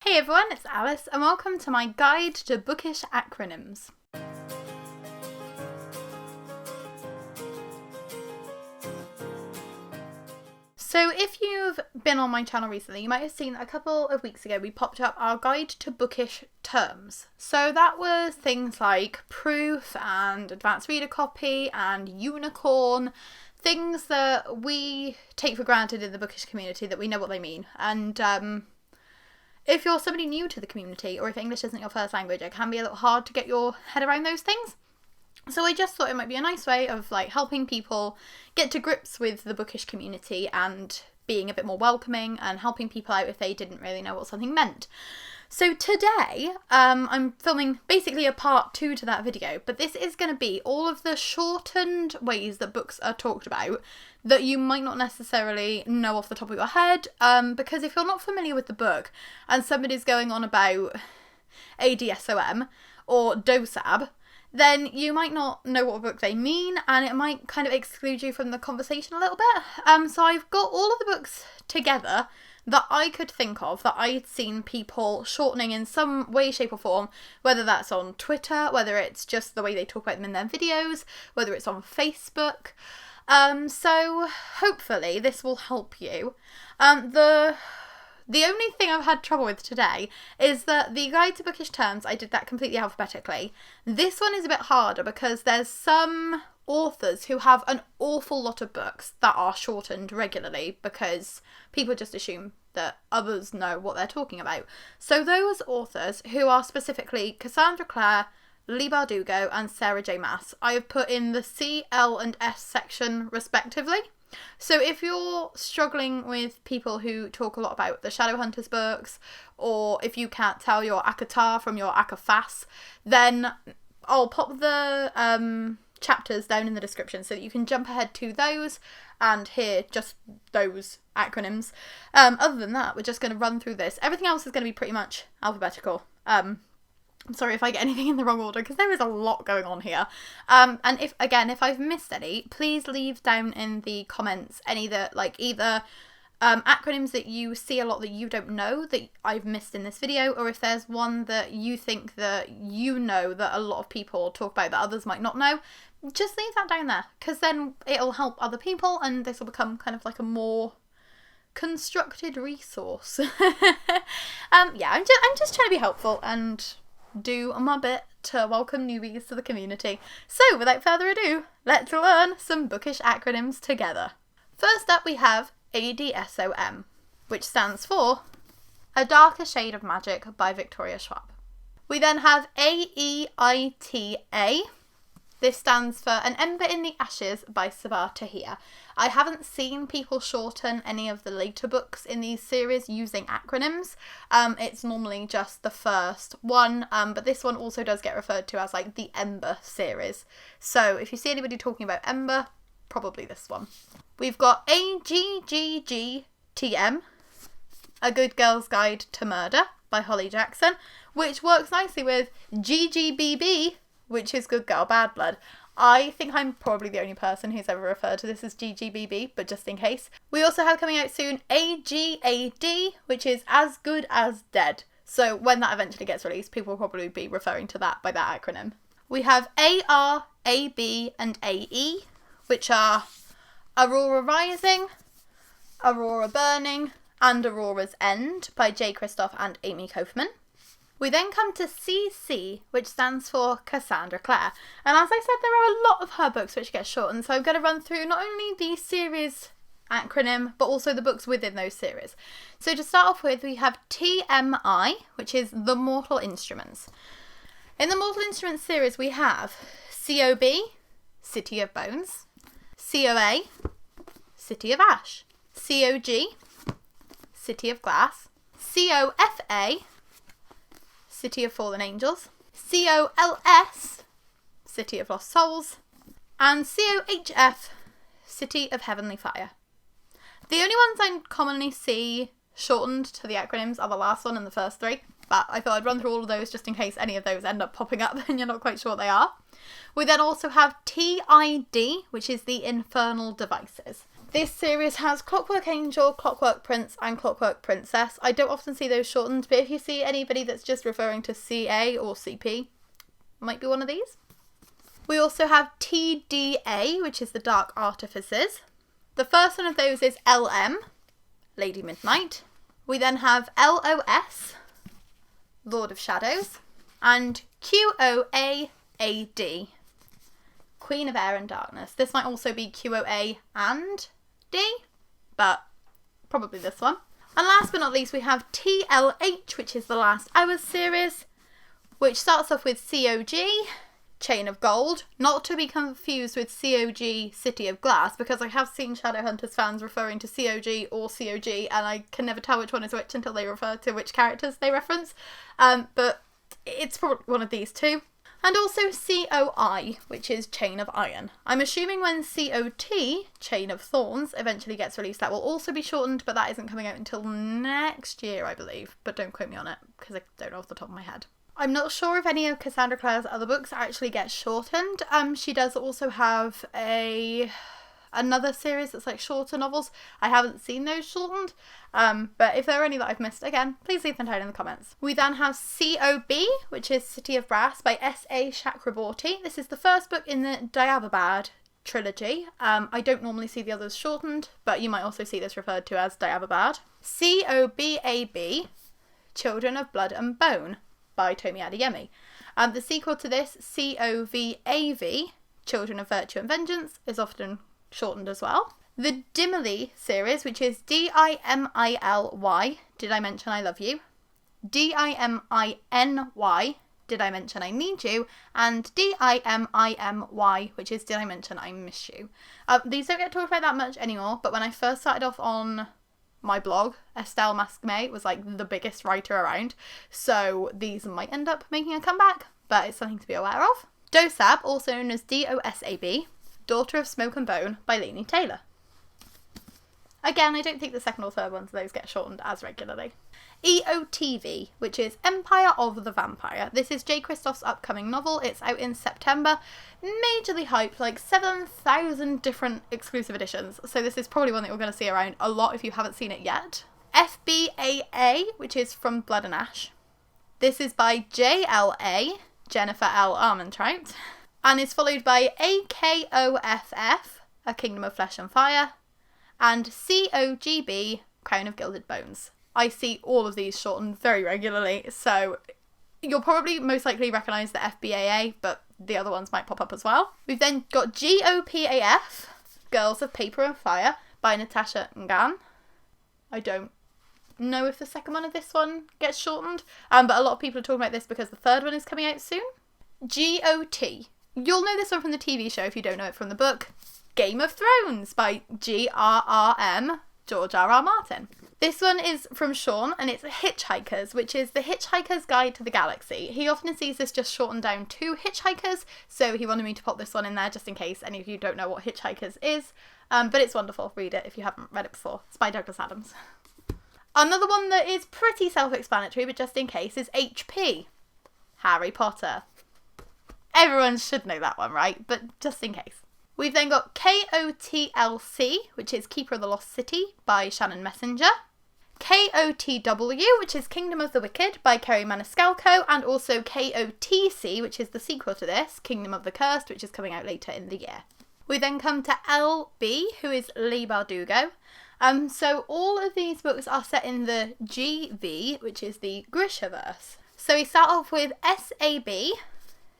Hey everyone, it's Alice and welcome to my guide to bookish acronyms. So if you've been on my channel recently, you might have seen that a couple of weeks ago we popped up our guide to bookish terms. So that was things like proof and advanced reader copy and unicorn, things that we take for granted in the bookish community that we know what they mean. And if you're somebody new to the community or if English isn't your first language, it can be a little hard to get your head around those things. So I just thought it might be a nice way of helping people get to grips with the bookish community and being a bit more welcoming and helping people out if they didn't really know what something meant. So today I'm filming basically a part 2 to that video, but this is going to be all of the shortened ways that books are talked about that you might not necessarily know off the top of your head, because if you're not familiar with the book and somebody's going on about ADSOM or DOSAB, then you might not know what book they mean and it might kind of exclude you from the conversation a little bit. So I've got all of the books together that I could think of that I'd seen people shortening in some way, shape or form, whether that's on Twitter, whether it's just the way they talk about them in their videos, whether it's on Facebook. So hopefully this will help you. The only thing I've had trouble with today is that the guide to bookish terms, I did that completely alphabetically. This one is a bit harder because there's some authors who have an awful lot of books that are shortened regularly because people just assume that others know what they're talking about. So those authors who are specifically Cassandra Clare, Leigh Bardugo and Sarah J Maas, I have put in the C, L and S section respectively. So if you're struggling with people who talk a lot about the Shadowhunters books, or if you can't tell your ACOTAR from your AKOFF, then I'll pop the chapters down in the description so that you can jump ahead to those and hear just those acronyms. Other than that, we're just going to run through this. Everything else is going to be pretty much alphabetical. I'm sorry if I get anything in the wrong order because there is a lot going on here. And if I've missed any, please leave down in the comments any that either acronyms that you see a lot that you don't know that I've missed in this video, or if there's one that you think that you know that a lot of people talk about that others might not know, just leave that down there because then it'll help other people and this will become kind of like a more constructed resource. Yeah, I'm just trying to be helpful and do my bit to welcome newbies to the community. So without further ado, let's learn some bookish acronyms together. First up we have ADSOM, which stands for A Darker Shade of Magic by Victoria Schwab. We then have AEITA. This stands for An Ember in the Ashes by Sabaa Tahir. I haven't seen people shorten any of the later books in these series using acronyms. It's normally just the first one, but this one also does get referred to as the Ember series. So if you see anybody talking about Ember, probably this one. We've got AGGGTM, A Good Girl's Guide to Murder by Holly Jackson, which works nicely with GGBB, which is Good Girl, Bad Blood. I think I'm probably the only person who's ever referred to this as GGBB, but just in case. We also have coming out soon AGAD, which is As Good as Dead. So when that eventually gets released, people will probably be referring to that by that acronym. We have AR, AB and AE, which are Aurora Rising, Aurora Burning and Aurora's End by J. Kristoff and Amy Kaufman. We then come to CC, which stands for Cassandra Clare. And as I said, there are a lot of her books which get shortened, so I'm going to run through not only the series acronym, but also the books within those series. So to start off with, we have TMI, which is The Mortal Instruments. In the Mortal Instruments series, we have COB, City of Bones, COA, City of Ash, COG, City of Glass, COFA, City of Fallen Angels, COLS, City of Lost Souls, and COHF, City of Heavenly Fire. The only ones I commonly see shortened to the acronyms are the last one and the first three, but I thought I'd run through all of those just in case any of those end up popping up and you're not quite sure what they are. We then also have TID, which is the Infernal Devices. This series has Clockwork Angel, Clockwork Prince and Clockwork Princess. I don't often see those shortened, but if you see anybody that's just referring to CA or CP, might be one of these. We also have TDA, which is the Dark Artifices. The first one of those is LM, Lady Midnight. We then have LOS, Lord of Shadows, and QOAAD, Queen of Air and Darkness. This might also be QOA and D, but probably this one. And last but not least, we have TLH, which is the Last Hours series, which starts off with COG, Chain of Gold, not to be confused with COG, City of Glass, because I have seen Shadowhunters fans referring to COG or COG, and I can never tell which one is which until they refer to which characters they reference. But it's probably one of these two. And also COI, which is Chain of Iron. I'm assuming when COT, Chain of Thorns, eventually gets released, that will also be shortened, but that isn't coming out until next year, I believe. But don't quote me on it, because I don't know off the top of my head. I'm not sure if any of Cassandra Clare's other books actually get shortened. She does also have another series that's like shorter novels. I haven't seen those shortened, but if there are any that I've missed, again, please leave them down in the comments. We then have COB, which is City of Brass by S.A. Chakraborty. This is the first book in the DIMIMY trilogy. I don't normally see the others shortened, but you might also see this referred to as DIMIMY. COBAB, Children of Blood and Bone by Tomi Adeyemi. The sequel to this, COVAV, Children of Virtue and Vengeance, is often shortened as well. The DIMIMY series, which is DIMILY, Did I Mention I Love You? DIMINY, Did I Mention I Need You? And DIMIMY, which is Did I Mention I Miss You? These don't get talked about that much anymore, but when I first started off on my blog, Estelle Masquemay was like the biggest writer around, so these might end up making a comeback, but it's something to be aware of. DOSAB, also known as DOSAB, Daughter of Smoke and Bone by Laini Taylor. Again, I don't think the second or third ones of those get shortened as regularly. EOTV, which is Empire of the Vampire. This is Jay Kristoff's upcoming novel. It's out in September. Majorly hyped, like 7,000 different exclusive editions. So this is probably one that you're going to see around a lot if you haven't seen it yet. FBAA, which is From Blood and Ash. This is by JLA, Jennifer L. Armentrout, and is followed by AKOFF, A Kingdom of Flesh and Fire, and COGB, Crown of Gilded Bones. I see all of these shortened very regularly, so you'll probably most likely recognise the FBAA, but the other ones might pop up as well. We've then got GOPAF, Girls of Paper and Fire by Natasha Ngan. I don't know if the second one of this one gets shortened, but a lot of people are talking about this because the third one is coming out soon. GOT. You'll know this one from the TV show if you don't know it from the book. Game of Thrones by GRRM, George R.R. Martin. This one is from Sean, and it's Hitchhikers, which is the Hitchhiker's Guide to the Galaxy. He often sees this just shortened down to Hitchhikers, so he wanted me to pop this one in there just in case any of you don't know what Hitchhikers is. But it's wonderful. Read it if you haven't read it before. It's by Douglas Adams. Another one that is pretty self-explanatory, but just in case, is HP, Harry Potter. Everyone should know that one, right? But just in case. We've then got KOTLC, which is Keeper of the Lost City by Shannon Messenger. KOTW, which is Kingdom of the Wicked by Kerry Maniscalco, and also KOTC, which is the sequel to this, Kingdom of the Cursed, which is coming out later in the year. We then come to LB, who is Leigh Bardugo. So all of these books are set in the GV, which is the Grishaverse. So we start off with SAB,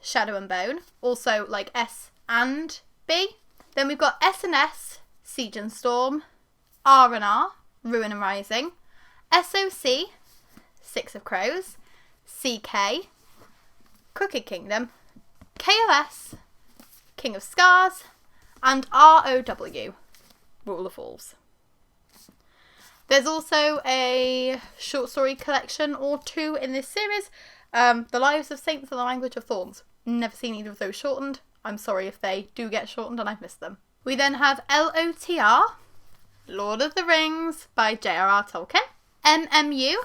Shadow and Bone, also like S and B. Then we've got S&S, Siege and Storm, R&R, Ruin and Rising, SOC, Six of Crows, CK, Crooked Kingdom, KOS, King of Scars, and ROW, Rule of Wolves. There's also a short story collection or two in this series, The Lives of Saints and the Language of Thorns. Never seen either of those shortened. I'm sorry if they do get shortened and I've missed them. We then have LOTR, Lord of the Rings by J.R.R. Tolkien. MMU,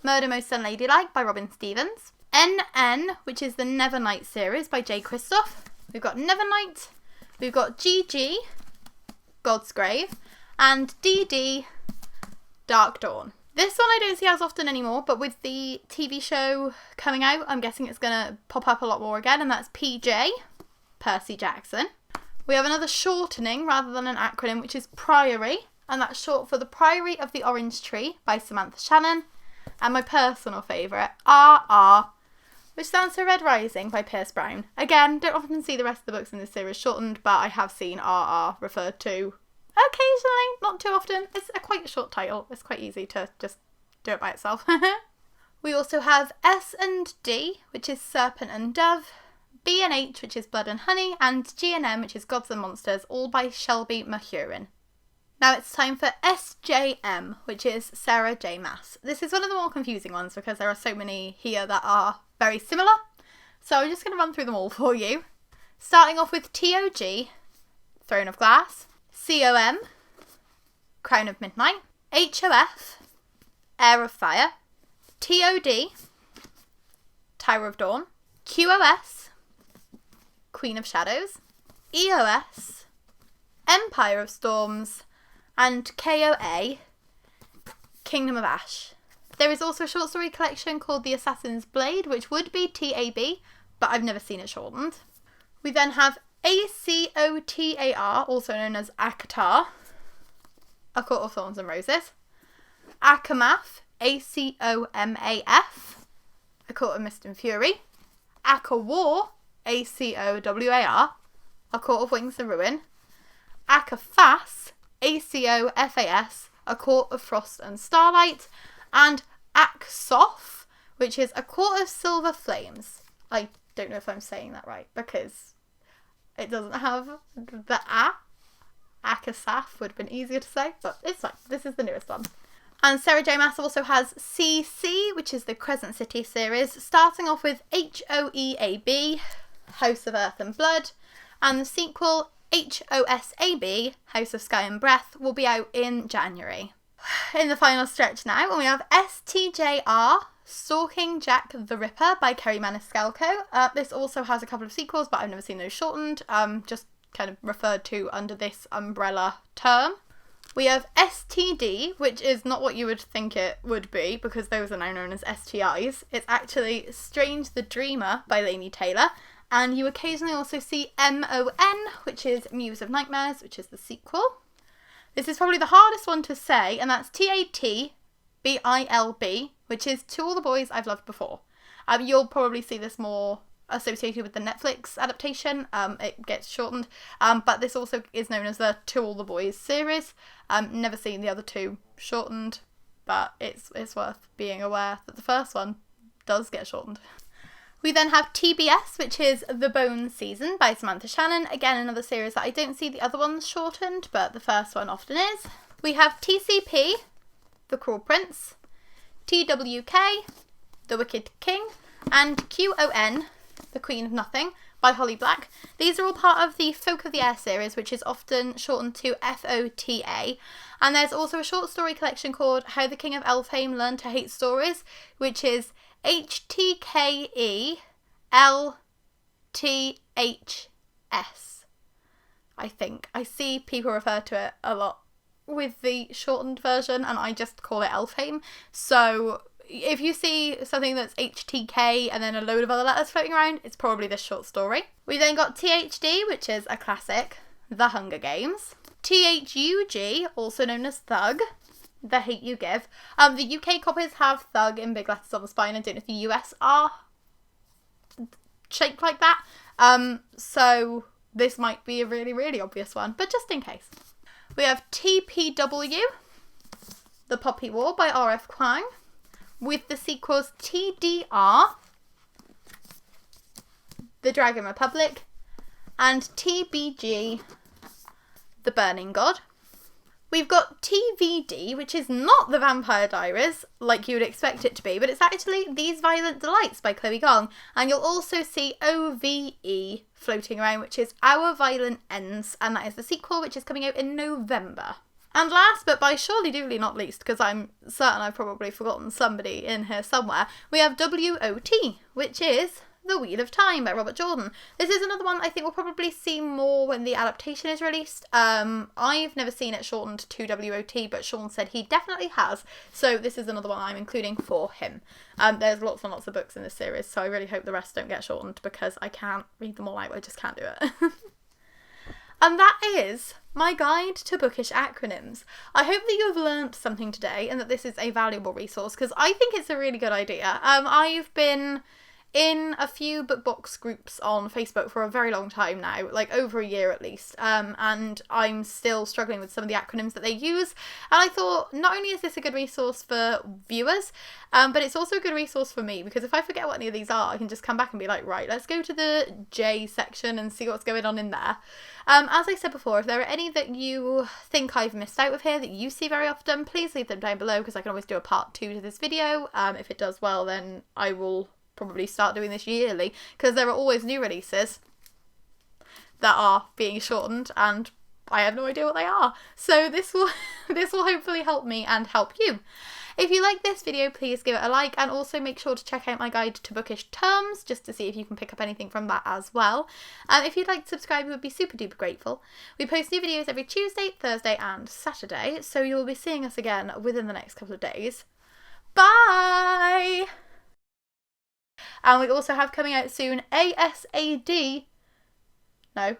Murder Most Unladylike by Robin Stevens. NN, which is the Nevernight series by Jay Kristoff. We've got Nevernight. We've got GG, God's Grave. and DD Dark Dawn. This one I don't see as often anymore, but with the TV show coming out, I'm guessing it's going to pop up a lot more again, and that's PJ, Percy Jackson. We have another shortening rather than an acronym, which is PRIORY, and that's short for The Priory of the Orange Tree by Samantha Shannon. And my personal favourite, RR, which stands for Red Rising by Pierce Brown. Again, don't often see the rest of the books in this series shortened, but I have seen RR referred to occasionally, not too often. It's a quite short title. It's quite easy to just do it by itself. We also have S and D, which is Serpent and Dove, B and H, which is Blood and Honey, and G and M, which is Gods and Monsters, all by Shelby Mahurin. Now it's time for SJM, which is Sarah J. Maas. This is one of the more confusing ones because there are so many here that are very similar. So I'm just going to run through them all for you. Starting off with TOG, Throne of Glass, COM, Crown of Midnight, HOF, Heir of Fire, TOD, Tower of Dawn, QOS, Queen of Shadows, EOS, Empire of Storms, and KOA, Kingdom of Ash. There is also a short story collection called The Assassin's Blade, which would be TAB, but I've never seen it shortened. We then have ACOTAR, also known as ACOTAR, A Court of Thorns and Roses, AKOMAF, ACOMAF, A Court of Mist and Fury, ACOWAR, ACOWAR, A Court of Wings and Ruin, AKOFF, ACOFAS, A Court of Frost and Starlight, and AKOFF, which is A Court of Silver Flames. I don't know if I'm saying that right because it doesn't have the A. AKOFF would have been easier to say, but it's fine. This is the newest one. And Sarah J. Maas also has CC, which is the Crescent City series, starting off with HOEAB, House of Earth and Blood, and the sequel HOSAB, House of Sky and Breath, will be out in January. In the final stretch now, we have STJR, Stalking Jack the Ripper by Kerry Maniscalco. This also has a couple of sequels, but I've never seen those shortened, just kind of referred to under this umbrella term. We have STD, which is not what you would think it would be, because those are now known as STIs. It's actually Strange the Dreamer by Laini Taylor. And you occasionally also see MON, which is Muse of Nightmares, which is the sequel. This is probably the hardest one to say, and that's TATBILB, which is To All the Boys I've Loved Before. You'll probably see this more associated with the Netflix adaptation. It gets shortened, but this also is known as the To All the Boys series. Never seen the other two shortened, but it's worth being aware that the first one does get shortened. We then have TBS, which is The Bone Season by Samantha Shannon. Again, another series that I don't see the other ones shortened, but the first one often is. We have TCP, The Cruel Prince, TWK, The Wicked King, and QON, The Queen of Nothing by Holly Black. These are all part of the Folk of the Air series, which is often shortened to FOTA. And there's also a short story collection called How the King of Elfhame Learned to Hate Stories, which is HTKELTHS, I think. I see people refer to it a lot with the shortened version, and I just call it Elfhame. So if you see something that's HTK and then a load of other letters floating around, it's probably this short story. We then got THD, which is a classic, The Hunger Games. THUG, also known as Thug, The Hate You Give. The UK copies have Thug in big letters on the spine. I don't know if the US are shaped like that. So this might be a really, really obvious one, but just in case. We have TPW, The Poppy War by R.F. Kuang, with the sequels TDR, The Dragon Republic, and TBG, The Burning God. We've got TVD, which is not The Vampire Diaries, like you would expect it to be, but it's actually These Violent Delights by Chloe Gong. And you'll also see OVE floating around, which is Our Violent Ends, and that is the sequel, which is coming out in November. And last, but by surely duly not least, because I'm certain I've probably forgotten somebody in here somewhere, we have WOT, which is The The Wheel of Time by Robert Jordan. This is another one I think we'll probably see more when the adaptation is released. I've never seen it shortened to WOT, but Sean said he definitely has, so this is another one I'm including for him. There's lots and lots of books in this series, so I really hope the rest don't get shortened because I can't read them all out. I just can't do it. And that is my guide to bookish acronyms. I hope that you have learnt something today and that this is a valuable resource, because I think it's a really good idea. I've been in a few book box groups on Facebook for a very long time now, like over a year at least, and I'm still struggling with some of the acronyms that they use, and I thought not only is this a good resource for viewers, but it's also a good resource for me, because if I forget what any of these are, I can just come back and be like, right, let's go to the J section and see what's going on in there. As I said before, if there are any that you think I've missed out with here that you see very often, please leave them down below, because I can always do a part 2 to this video. If it does well, then I will probably start doing this yearly, because there are always new releases that are being shortened and I have no idea what they are. So this will hopefully help me and help you. If you like this video, please give it a like, and also make sure to check out my guide to bookish terms just to see if you can pick up anything from that as well. And if you'd like to subscribe, we would be super duper grateful. We post new videos every Tuesday, Thursday and Saturday, so you'll be seeing us again within the next couple of days. Bye! And we also have coming out soon ASAD. No.